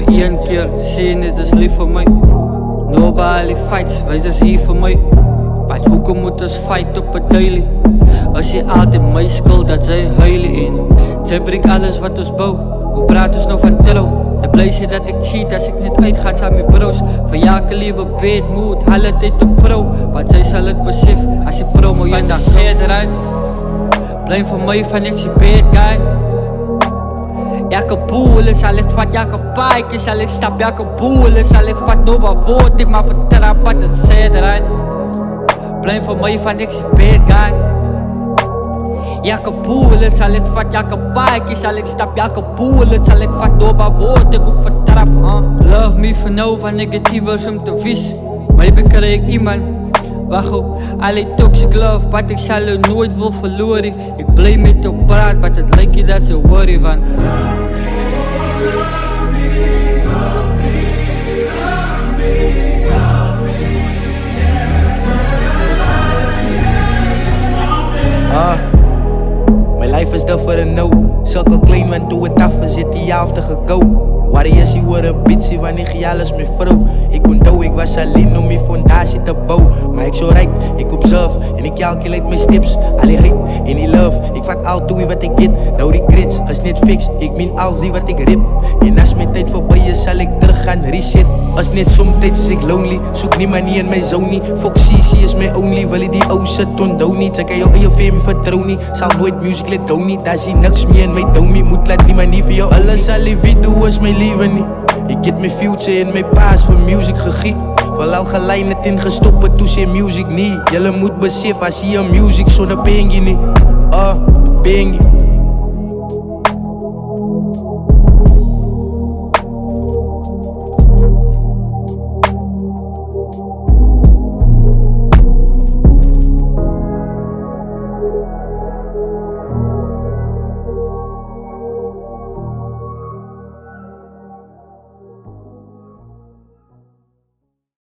één keer, zie je dit is lief voor mij. Nobody fights, wees dus hier voor mij. Maar hoekom moet ons fight op een daily? Als je altijd mij schuld, dat zij huilen in. Zij breekt alles wat ons bouw. Hoe praat ons nou van tello? Zij blij zijn dat ik cheat als ik niet uitga samen met bros. Van jaken liever beet moed, haal het uit de pro. Want zij zal het besef als je promo je dan zet eruit. Blij voor mij van ik zie beet guy. Jake boelen zal ik vat, jake paaikjes zal ik stap, jake boelen zal ik vat. Doba woord, ik maar vertrap wat het zet eruit. Blij voor mij van ik zie beet guy. Jake boelen zal ik vat, jake paaikjes zal ik stap, jake boelen zal ik vat. Doba woord, ik ook vertrap. Love me for now, van ik het iwers om te vies. Maar ik bekreeg iemand. Wacht op, alle toxic love, wat ik zal er nooit wil verloren. Ik blij met jou praat, maar het lijkt je dat ze worry van. My life is there for the no. Zulke klein, want toe het af is, zit die helft go. Warriors, je wordt een bitchie wanneer je alles met vrouw. Ik onthoud, ik was alleen om je fondatie te bouwen. Maar ik zo rijk, ik observe en ik calculate mijn stips. Allee hate en die love, ik vat al doe wat ik get. Nou regrets, als niet fix, ik min al zie wat ik rip. En als mijn tijd voorbij is, zal ik terug gaan reset. Als niet somtijds is ik lonely, zoek niemand niet in mijn zone niet. Fuck CC is mijn only, wil je die oude shit onthoud niet. Zeg jou in je fame vertrouw niet, zal nooit music let down niet. Daar zie niks meer in mijn domie, moet laat niemand niet voor jou. Alles zal ik doen is mijn leven niet. Ik heb mijn future in mijn past voor music gegiet. Wel al gelijk het in gestopt, toen ze music niet. Jullie moet beseffen, als je music zonder pengie niet. Pengie.